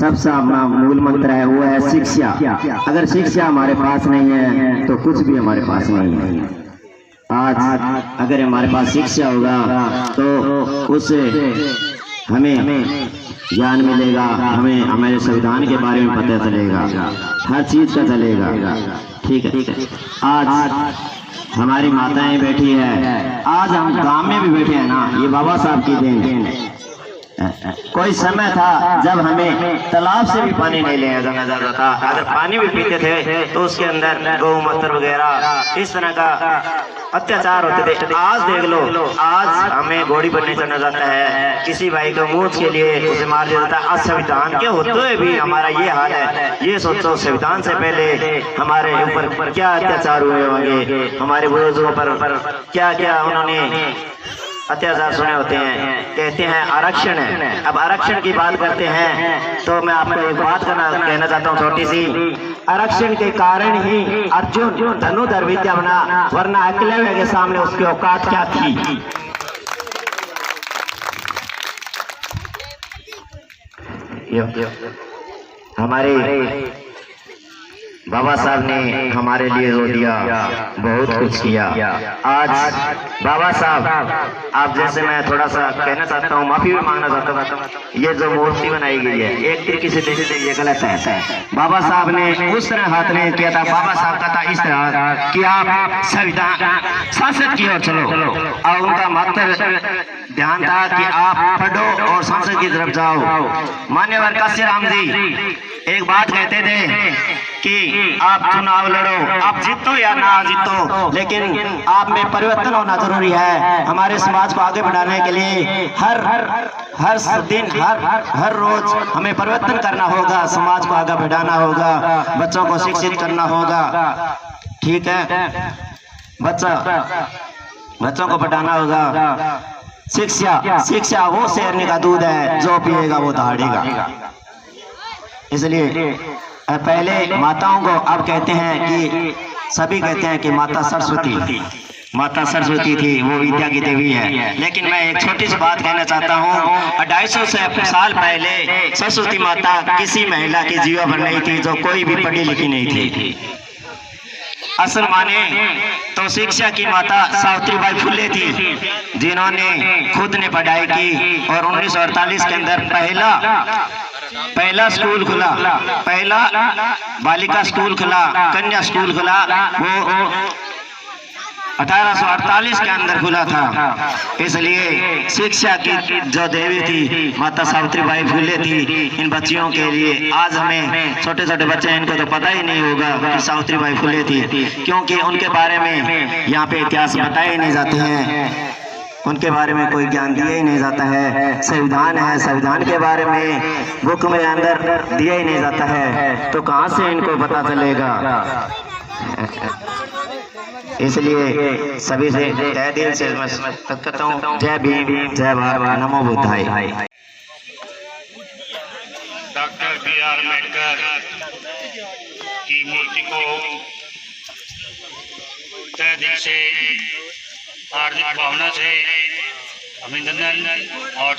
सबसे मूल मंत्र है वो है शिक्षा। अगर शिक्षा हमारे पास नहीं है तो कुछ भी हमारे पास नहीं है। आज अगर हमारे पास शिक्षा होगा तो उससे हमें ज्ञान मिलेगा, हमें हमारे संविधान के बारे में पता चलेगा, हर चीज का चलेगा। ठीक है। आज हमारी माताएं बैठी है, आज हम गांव में भी बैठे हैं ना, ये बाबा साहब की देन है। कोई समय था जब हमें तालाब से भी पानी नहीं लेना जाता था, अगर पानी भी पीते थे तो उसके अंदर गौमूत्र वगैरह इस तरह का अत्याचार होते थे। आज देख लो, आज हमें घोड़ी पर नहीं चढ़ना जाता है, किसी भाई को मूछ के लिए उसे मार दिया जाता है। आज संविधान के होते हुए भी हमारा ये हाल है। ये सोचो संविधान से पहले हमारे ऊपर क्या अत्याचार हुए होंगे, हमारे बुजुर्गों पर क्या क्या उन्होंने अत्याचार सुने होते हैं। कहते हैं आरक्षण है। अब आरक्षण की बात करते हैं तो मैं आपको एक बात कहना चाहता हूँ छोटी सी। आरक्षण के कारण ही अर्जुन धनुधर विद्या बना, वरना एकलव्य के सामने उसकी औकात क्या थी। हमारे बाबा साहब ने हमारे लिए रो दिया, बहुत कुछ किया। आज बाबा साहब, आप जैसे मैं थोड़ा सा कहना चाहता हूँ, माफी भी मांगना चाहता हूँ। ये जो मूर्ति बनाई गई है एक तरीके से देखिए ये गलत है। बाबा साहब ने उस तरह हाथ नहीं किया था। बाबा साहब का था इस तरह कि आप संविधान संसद की ओर चलो, और उनका मात्र ध्यान था कि आप पढ़ो और संसद की तरफ जाओ। मान्यवर काशीराम जी एक बात कहते थे कि आप चुनाव लड़ो, आप जीतो या ना जीतो, लेकिन आप में परिवर्तन होना जरूरी है। हमारे समाज को आगे बढ़ाने के लिए हर दिन हर रोज हमें परिवर्तन करना होगा, समाज को आगे बढ़ाना होगा, बच्चों को शिक्षित करना होगा। ठीक है, बच्चों को बढ़ाना होगा। शिक्षा वो शेरनी का दूध है, जो पिएगा वो दहाड़ेगा। इसलिए पहले माताओं को अब कहते हैं कि सभी कहते हैं कि माता सरस्वती थी, वो विद्या की देवी है। लेकिन मैं एक छोटी सी बात कहना चाहता हूँ, 250 साल पहले सरस्वती माता किसी महिला की जीवा भर नहीं थी जो कोई भी पढ़ी लिखी नहीं थी। असल माने तो शिक्षा की माता सावित्रीबाई फुले थी, जिन्होंने खुद ने पढ़ाई की और 1948 के अंदर पहला स्कूल खुला, पहला बालिका स्कूल खुला, कन्या स्कूल खुला, वो 1848 के अंदर खुला था। इसलिए शिक्षा की जो देवी थी माता सावित्रीबाई फुले थी इन बच्चियों के लिए। आज हमें छोटे छोटे बच्चे हैं, इनको तो पता ही नहीं होगा कि सावित्रीबाई फुले थी, क्योंकि उनके बारे में यहाँ पे इतिहास बताए ही नहीं जाते हैं, उनके बारे में कोई ज्ञान दिया ही नहीं जाता है। संविधान है, संविधान के बारे में बुक में अंदर दिया ही नहीं जाता है, तो कहाँ से इनको पता चलेगा। इसलिए सभी से तहे दिल से मैं कहता हूँ जय भीम, जय भारत, नमो बुद्धाय। Doctor B.R. अम्बेडकर की मूर्ति को तहे दिल से हार्दिक भावना से अभिनंदन और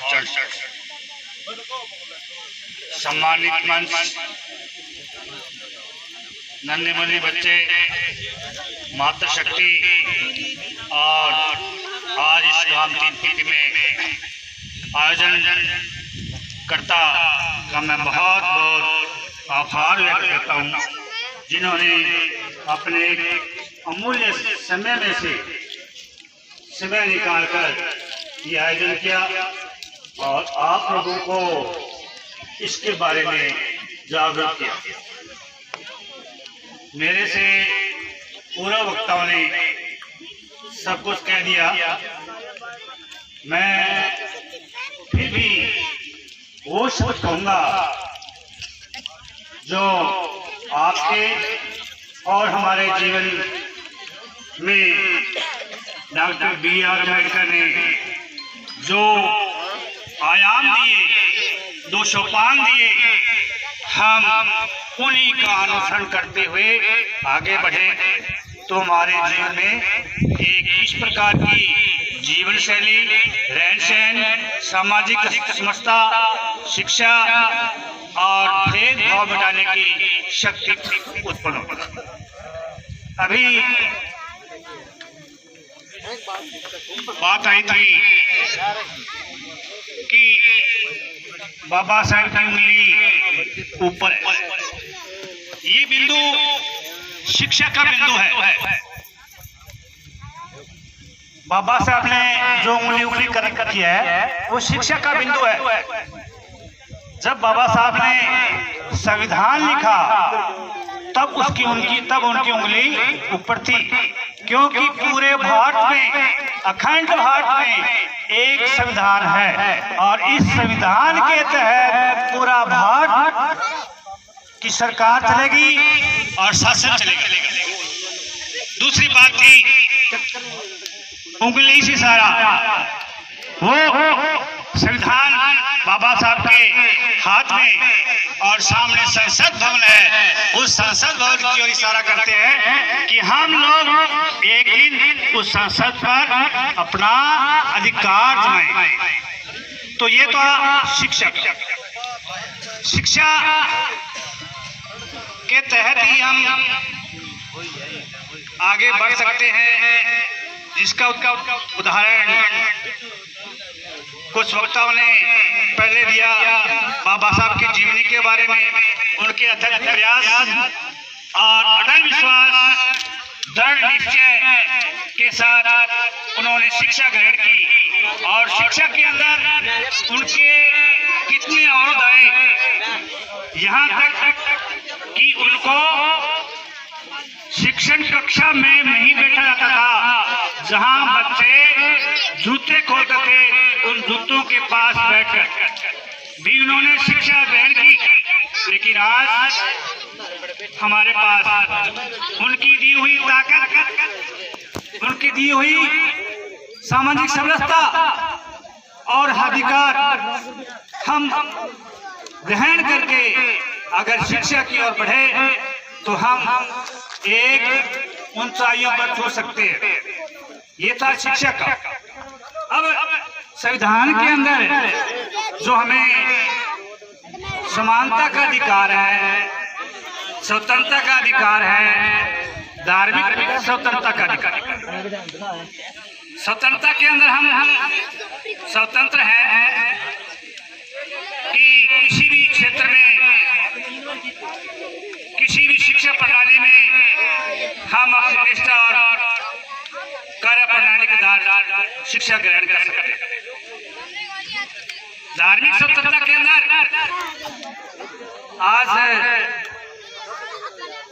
सम्मानित मंच, नन्हे मुन्ने बच्चे, मातृशक्ति और आज इस धाम 3 तिथि में आयोजन करता का मैं बहुत बहुत आभार व्यक्त करता हूँ, जिन्होंने अपने अमूल्य समय में से समय निकालकर ये आयोजन किया और आप लोगों को इसके बारे में जागरूक किया। मेरे से पूर्व वक्ताओं ने सब कुछ कह दिया, मैं फिर भी वो शब्द कहूँगा जो आपके और हमारे जीवन में डॉक्टर B.R. अम्बेडकर ने जो आयाम दिए, 2 सोपान दिए, हम उन्हीं का अनुसरण करते हुए आगे बढ़े तो हमारे जीवन में एक इस प्रकार की जीवन शैली, रहन सहन, सामाजिक समझता, शिक्षा और भेदभाव मिटाने की शक्ति उत्पन्न होगी। अभी बात आई थी कि बाबा साहब की उंगली ऊपर है। ये बिंदु शिक्षा का बिंदु है। बाबा साहब ने जो उंगली कर रखी है वो शिक्षा का बिंदु है। जब बाबा साहब ने संविधान लिखा तब उनकी उंगली ऊपर थी, क्योंकि पूरे भारत में, अखंड भारत में एक संविधान है और इस संविधान के तहत पूरा भारत की सरकार चलेगी और शासन चलेगा। दूसरी बात थी उंगली से सारा, वो संविधान बाबा साहब के हाथ में और सामने संसद भवन है। उस संसद भवन की ओर इशारा करते हैं कि हम लोग एक दिन उस संसद पर अपना अधिकार जमाएं। तो ये तो शिक्षा के तहत ही हम आगे बढ़ सकते हैं, जिसका उदाहरण कुछ वक्ताओं ने पहले दिया। बाबा साहब की जीवनी के बारे में, उनके अथक प्रयास और अटल विश्वास, दृढ़ निश्चय के साथ उन्होंने शिक्षा ग्रहण की और शिक्षा के अंदर उनके कितने अवरोध आए, यहाँ तक कि उनको शिक्षण कक्षा में नहीं बैठा जाता था। जहां बच्चे जूते खोलते थे, उन जूतों के पास बैठकर भी उन्होंने शिक्षा ग्रहण की। लेकिन आज हमारे पास उनकी दी हुई ताकत, उनकी दी हुई सामाजिक समरसता और अधिकार हम ग्रहण करके अगर शिक्षा की ओर बढ़े तो हम एक ऊंचाइयों पर छू सकते हैं। ये था शिक्षा का। अब संविधान के अंदर जो हमें समानता का अधिकार है, स्वतंत्रता का अधिकार है, धार्मिक स्वतंत्रता का अधिकार है। स्वतंत्रता के अंदर हम स्वतंत्र हैं कि किसी भी क्षेत्र में, किसी भी शिक्षा प्रणाली में हम अपनी निष्ठा और कार्य प्रणाली के द्वारा शिक्षा ग्रहण कर सकते हैं। धार्मिक स्वतंत्रता के अंदर आज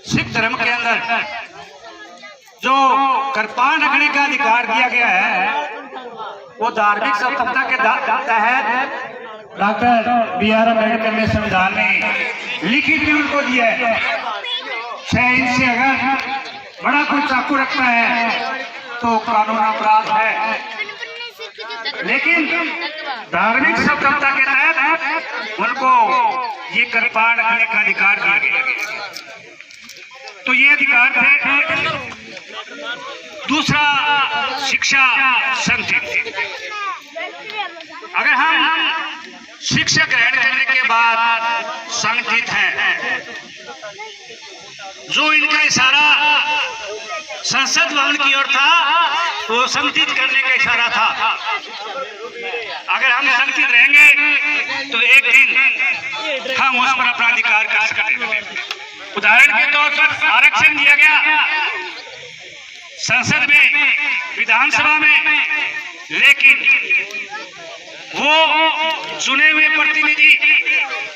सिख धर्म के अंदर जो कृपाण रखने का अधिकार दिया गया है, वो धार्मिक स्वतंत्रता के तहत डॉक्टर B.R. अम्बेडकर ने संविधान में लिखित भी उनको दिया है। 6 इंच से अगर बड़ा कोई चाकू रखता है तो कानून अपराध है, लेकिन धार्मिक स्वतंत्रता के तहत उनको ये कृपाण रखने का अधिकार दिया गया। तो ये अधिकार थे। दूसरा, शिक्षा संचित। अगर हम शिक्षा ग्रहण करने के बाद संगठित हैं, जो इनका इशारा संसद भवन की ओर था वो संगठित करने का इशारा था। अगर हम संगठित रहेंगे तो एक दिन हम उस पर अपना अधिकार कर सकते हैं। उदाहरण के तौर पर आरक्षण दिया गया संसद में, विधानसभा में, लेकिन वो चुने हुए प्रतिनिधि,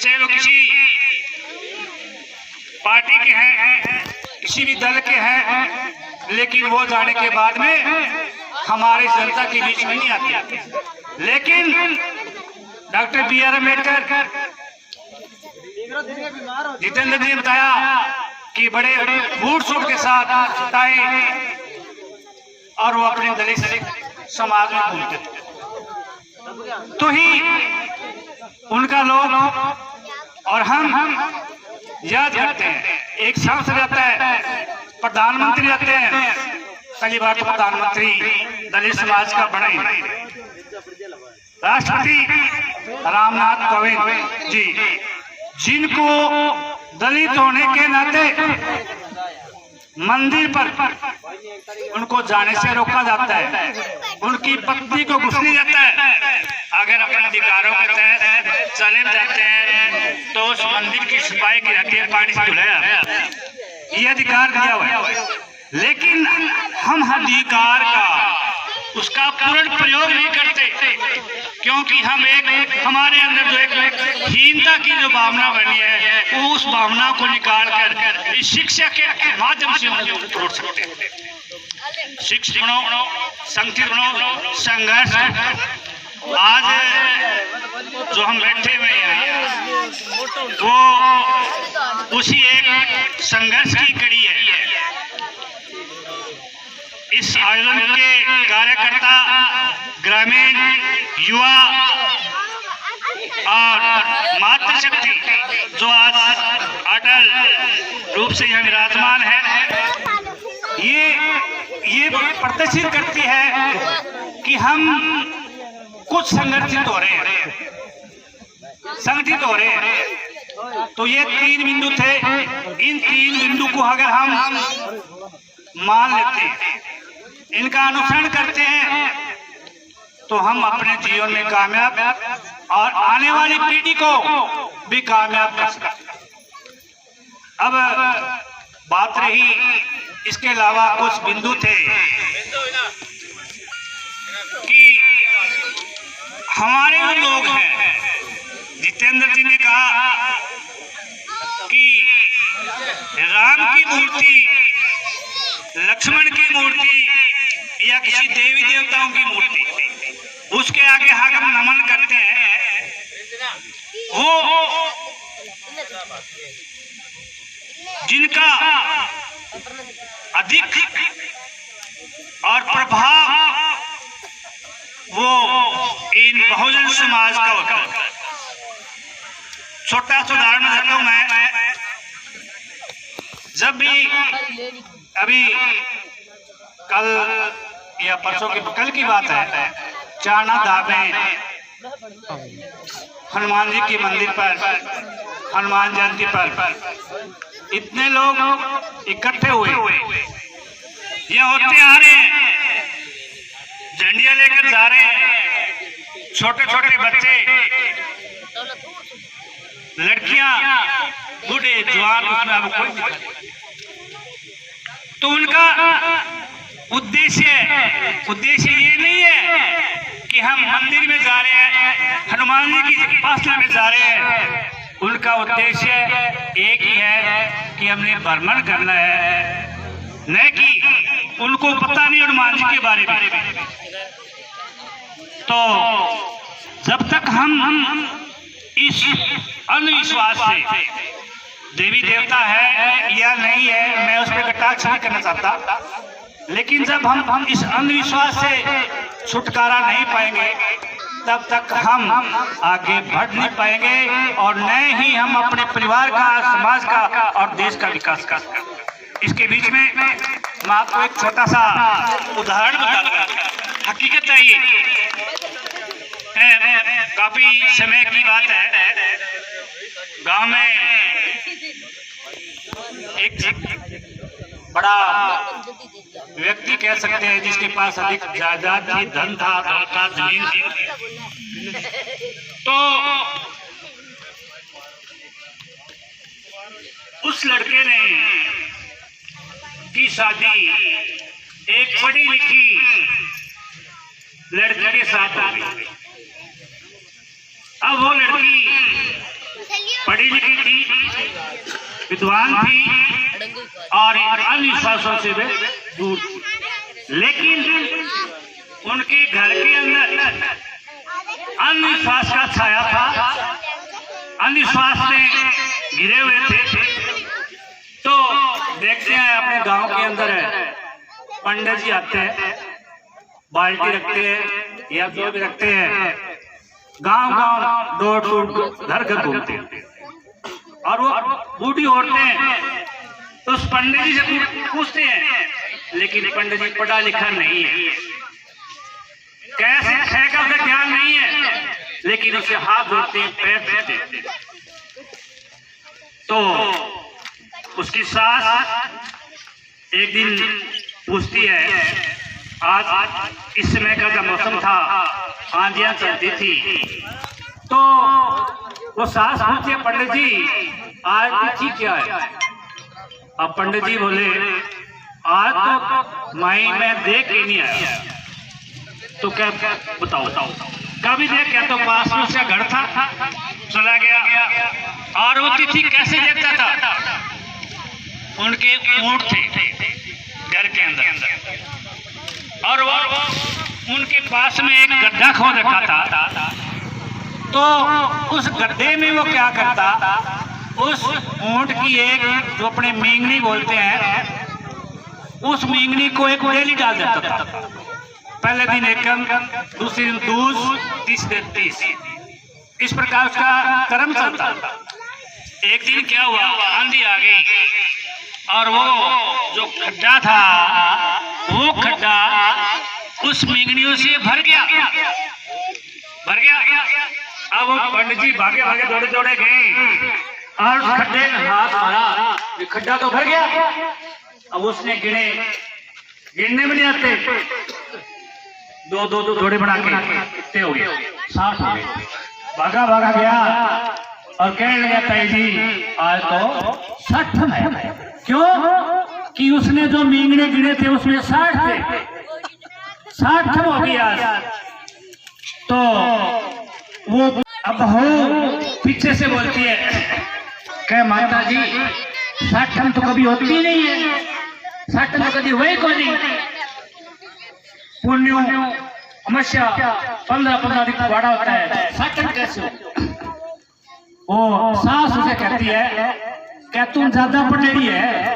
चाहे वो किसी पार्टी के हैं, किसी भी दल के हैं, लेकिन वो जाने के बाद में हमारी जनता के बीच में नहीं आती। लेकिन डॉक्टर B.R. अम्बेडकर, जितेंद्र जी ने बताया कि बड़े बूट सूट के साथ टाई और वो अपने दलित समाज में घूमते थे, तो ही उनका लोग और हम याद करते हैं। एक सांसद रहता है, प्रधानमंत्री रहते हैं, पहली बार तो प्रधानमंत्री दलित समाज का बना ही, राष्ट्रपति रामनाथ कोविंद जी जिनको दलित होने के नाते मंदिर पर उनको जाने से रोका जाता है, उनकी पत्नी को घुसने जाता है, अगर अपने अधिकारों के तहत चले जाते हैं तो उस मंदिर की सफाई की जाती है, पानी से धुलाया, ये अधिकार दिया हुआ है। लेकिन हम अधिकार का उसका पूर्ण प्रयोग नहीं करते, क्योंकि हम हमारे अंदर जो एक हीनता की जो भावना बनी है, वो उस भावना को निकाल कर इस शिक्षा के माध्यम से हम तोड़ सकते हैं। शिक्षित बनो, संगठित बनो, संघर्ष। आज जो हम बैठे हुए हैं वो उसी एक संघर्ष की कड़ी है। इस आयोजन के कार्यकर्ता ग्रामीण युवा और मातृशक्ति जो आज अटल रूप से यहाँ विराजमान है, ये प्रदर्शित करती है कि हम कुछ संगठित हो रहे हैं, संगठित हो रहे हैं। तो ये 3 बिंदु थे, इन 3 बिंदु को अगर हम मान लेते हैं, इनका अनुसरण करते हैं, तो हम अपने जीवन में कामयाब और आने वाली पीढ़ी को भी कामयाब कर सकते। अब बात रही, इसके अलावा कुछ बिंदु थे कि हमारे जो लोग हैं, जितेंद्र जी ने कहा कि राम की मूर्ति, लक्ष्मण की मूर्ति या किसी देवी देवताओं की मूर्ति, उसके आगे हम नमन करते हैं, वो जिनका अधिक और प्रभाव वो इन बहुजन समाज का होता है। छोटा सा उदाहरण देता हूं मैं। जब भी अभी कल या परसों की कल की बात है, चारना धाम में हनुमान जी के मंदिर पर हनुमान जयंती पर इतने लोग इकट्ठे हुए, ये होते आ रहे हैं, झंडियां लेकर जा रहे हैं, छोटे छोटे बच्चे, लड़कियां, बूढ़े, जवान, उसमें अब कोई। तो उनका उद्देश्य ये नहीं है कि हम मंदिर में जा रहे हैं, हनुमान जी की उपासना में जा रहे हैं। उनका उद्देश्य एक ही है कि हमने भ्रमण करना है, न कि उनको पता नहीं हनुमान जी के बारे में। तो जब तक हम इस अंधविश्वास से, देवी देवता है या नहीं है, मैं उस पर कटाक्ष नहीं करना चाहता, लेकिन जब हम इस अंधविश्वास से छुटकारा नहीं पाएंगे, तब तक हम आगे बढ़ नहीं पाएंगे और न ही हम अपने परिवार का, समाज का और देश का विकास कर सकते। इसके बीच में मैं आपको एक छोटा सा उदाहरण बताऊंगा। हकीकत है ये, काफी समय की बात है। गांव में एक बड़ा व्यक्ति कह सकते हैं जिसके पास अधिक जायदाद थी, धन था, दौलत, जमीन थी। तो उस लड़के ने की शादी एक पढ़ी लिखी लड़की के साथ हो गई। अब वो लड़की पढ़ी लिखी थी, विद्वान थी और अंधविश्वासों से दूर थी, लेकिन उनके घर के अंदर अंधविश्वास का छाया था, अंधविश्वास से घिरे हुए थे। तो देखते हैं अपने गांव के अंदर पंडित जी आते हैं, बाल्टी रखते हैं या जो भी रखते हैं, गांव गांव डोर टू घर घर घूमते हैं और वो बूढ़ी औरतें तो उस पंडित जी से पूछते हैं, लेकिन पंडित जी पढ़ा लिखा नहीं है, कैसे है का उसे ध्यान नहीं है, लेकिन उसे हाथ धोते हैं, पैर धोते हैं। तो उसकी सास एक दिन पूछती है, आज इस समय का मौसम था, आंधियां चलती थी, तो वो सास पूछती है, पंडित जी आज तिथि क्या है? अब पंडित जी बोले, आज तो माई मैं देख ही नहीं आया। तो क्या बताओ कभी देख क्या? तो पास में उसका घर था, चला गया। और वो तिथि कैसे देखता था? उनके ऊंट थे घर के अंदर, और वो उनके पास में एक गड्ढा खोद रखा था। तो उस गड्ढे में वो क्या करता, उस ऊंट की एक जो अपने मेंगनी बोलते हैं, उस मेंगनी को एक डेली डाल देता था। पहले दिन एक कम, दूसरे दिन दूध, तीसरे दिन 30, इस प्रकार उसका कर्म चलता था। एक दिन क्या हुआ, आंधी आ गई और वो जो खड्डा था, वो खड्डा उस मेंगनियों से भर गया। अब वो पंडित जी भागे भागे दौड़े दौड़े गए और खड्डे में हाथ मारा, खड्डा तो भर गया। अब उसने गिनने में नहीं आते, दो जोड़े बना के कितने हो गए, 60 हो गए। भागा गया और कहने लगा, ताई जी आज तो 60 है। क्यों? कि उसने जो मींगने गिने थे उसमें 60 थे, 60 हो गया। तो वो अब हो पीछे से बोलती है, कह माता जी 60 तो कभी होती ही नहीं है, 60 तो कभी हुए को नहीं। पुण्यों अमस्या 15 दिन का वाड़ा होता है, 60 कैसे हो? वो सास उसे कहती है, क्या तुम ज्यादा पटेड़ी है,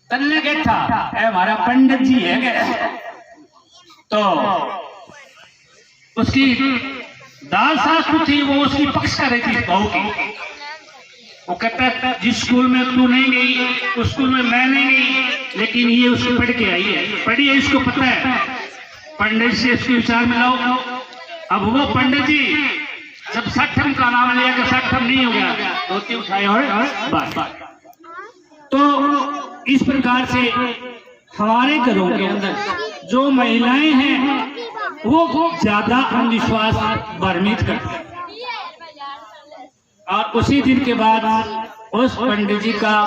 तल्ले के था हमारा पंडित जी है। तो उसकी दाल सास थी, वो उसकी पक्ष कर रही थी बहू की। वो कहता है, जिस स्कूल में तू नहीं गई उस स्कूल में मैं नहीं गई, लेकिन ये उसको पढ़ के आई है, पढ़ी है, इसको पता है, पंडित से इसके विचार में लाओ। अब वो पंडित जी जब 60 का नाम लिया कि 60 नहीं हो गया, धोती उठाए और बात। तो इस प्रकार से हमारे घरों के अंदर जो महिलाएं हैं वो ज्यादा अंधविश्वास भ्रमित करती हैं। और उसी दिन के बाद उस पंडित जी का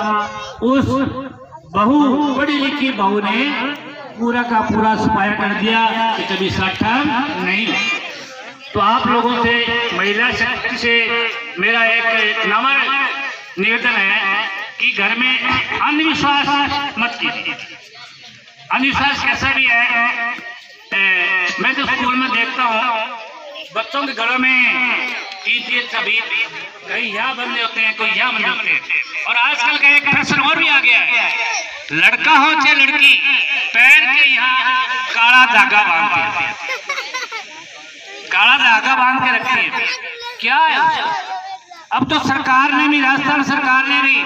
उस बहू, पढ़ी लिखी बहू ने पूरा का पूरा सफाया कर दिया कि कभी 60 नहीं। तो आप लोगों से, महिला शक्ति से मेरा एक नम्र निवेदन है कि घर में अंधविश्वास मत कीजिए। अंधविश्वास कैसा भी है, मैं तो स्कूल में देखता हूँ बच्चों के घरों में सभी कहीं यहाँ बंदे होते हैं, कोई यहाँ बंदे होते हैं। और आजकल का एक फैशन और भी आ गया है, लड़का हो चाहे लड़की, पैर के यहाँ काला धागा बांधते हैं, काला धागा बांध के रखती है। क्या है? अब तो सरकार ने भी, राजस्थान सरकार ने भी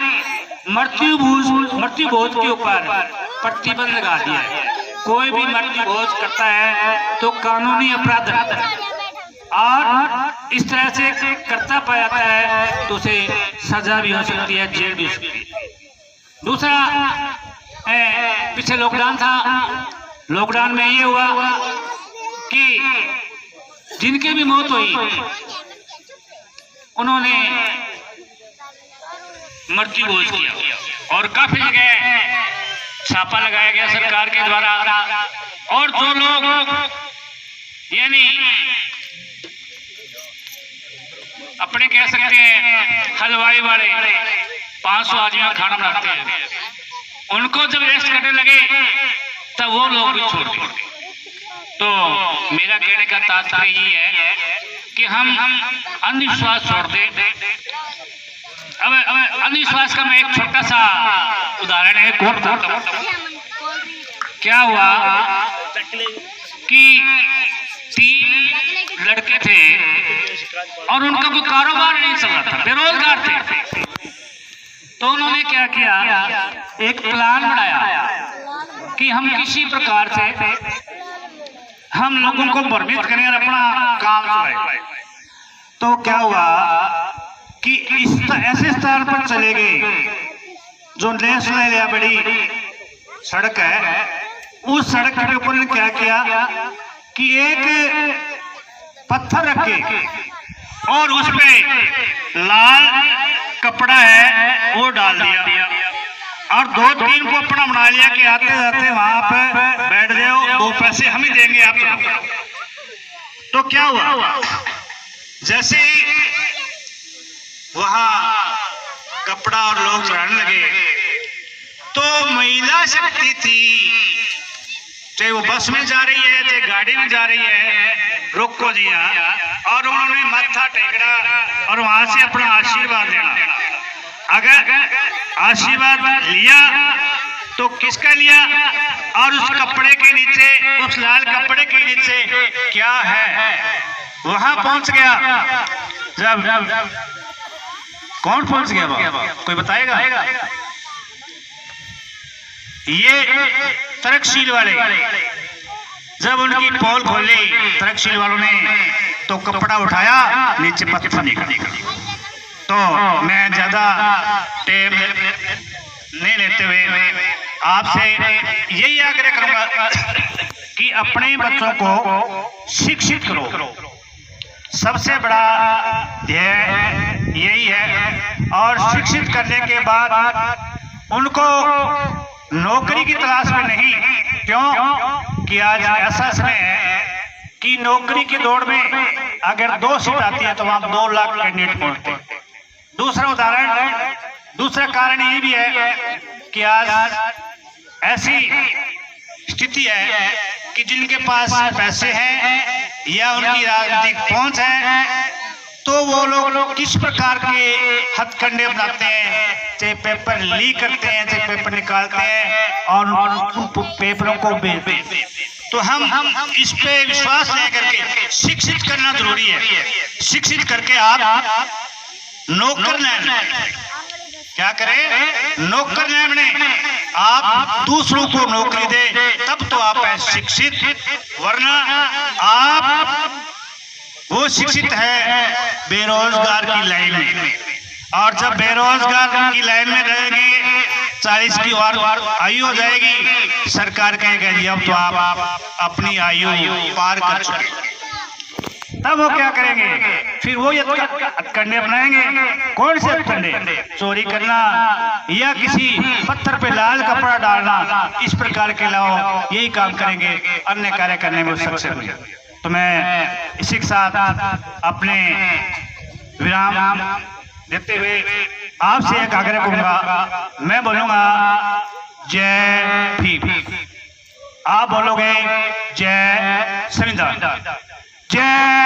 मृत्यु भोज के ऊपर प्रतिबंध लगा दिया है। कोई भी मृत्यु भोज करता है तो कानूनी अपराध है, और इस तरह से करता पाया जाता है तो उसे सजा भी हो सकती है, जेल भी हो सकती है। दूसरा, पीछे लॉकडाउन था, लॉकडाउन में ये हुआ कि जिनकी भी मौत हुई उन्होंने मृत्यु भोज किया, और काफी जगह छापा लगाया गया सरकार के द्वारा। और जो लोग यानी अपने कह सकते हैं हलवाई वाले 500 आदमियों का खाना बनाते हैं, उनको जब रेस्ट करने लगे तब वो लोग भी छोड़ दिए। तो मेरा कहने का तात्पर्य ये है कि हम अंधविश्वास छोड़ दें। अब अंधविश्वास का मैं एक छोटा सा उदाहरण है, क्या हुआ कि 3 लड़के थे और उनका कोई कारोबार नहीं चल रहा था, बेरोजगार थे। तो उन्होंने क्या किया, एक प्लान बनाया कि हम किसी प्रकार से हम लोगों को भ्रमित करें और अपना काम चलाएं। तो क्या हुआ कि ऐसे स्थान पर चले गए जो नेशनल या बड़ी सड़क है, उस सड़क के ऊपर ने क्या किया कि एक पत्थर रखे और उस पे लाल कपड़ा है वो डाल दिया और 2-3 को अपना बना लिया कि आते जाते वहां पे बैठ जाओ, 2 पैसे हम ही देंगे आप लोग। तो क्या हुआ, जैसे ही वहां कपड़ा और लोग चढ़ाने लगे तो महिला शक्ति थी, चाहे वो बस में जा रही है चाहे गाड़ी में जा रही है, रोको दिया और उन्होंने माथा टेकना और वहां से अपना आशीर्वाद लेना। अगर आशीर्वाद लिया तो किसका लिया, और उस कपड़े के नीचे, उस लाल कपड़े के नीचे क्या है, वहां पहुंच गया। जब कौन पहुंच गया वहां, कोई बताएगा? ये तरकशील वाले, जब उनकी पोल खोली तरकशील वालों ने तो कपड़ा उठाया, नीचे पत्थर निकला। तो मैं ज्यादा टाइम नहीं लेते हुए आपसे यही आग्रह करूंगा कि अपने बच्चों को शिक्षित करो, सबसे बड़ा ध्येय यही है। और शिक्षित करने के बाद उनको नौकरी की तलाश में नहीं, क्यों कि आज ऐसा समय है कि नौकरी की दौड़ में अगर 2 सीट आती है तो वहां 2 लाख कैंडिडेट पहुंचते हैं। दूसरा कारण ये भी है कि आज ऐसी स्थिति है कि जिनके पास पैसे हैं या उनकी राजनीतिक पहुंच है तो वो लोग किस प्रकार के हथकंडे बनाते हैं, चाहे पेपर लीक करते हैं, चाहे पेपर निकालते हैं और उन पेपरों को बेचते हैं। तो हम इस पे विश्वास लेकर के शिक्षित करना जरूरी है। शिक्षित करके आप नौकर क्या करें, नौकर न बने, आप दूसरों को नौकरी दे, तब तो आप है शिक्षित, वरना आप वो शिक्षित है बेरोजगार की लाइन में। और जब बेरोजगार की लाइन में रहेंगे, 40 की और आयु हो जाएगी, सरकार कहेगी अब तो आप अपनी आयु पार कर चुके। तब वो क्या करेंगे, फिर वो हथकंडे अपनाएंगे। कौन से हथकंडे, चोरी करना या किसी पत्थर पे लाल कपड़ा डालना, इस प्रकार के लाओ यही काम करेंगे, अन्य कार्य करने में सक्षम हुए। तो मैं इसी के साथ अपने विराम देते हुए आपसे एक आग्रह करूंगा, मैं बोलूंगा जय भीम, आप बोलोगे जय संविधान, जय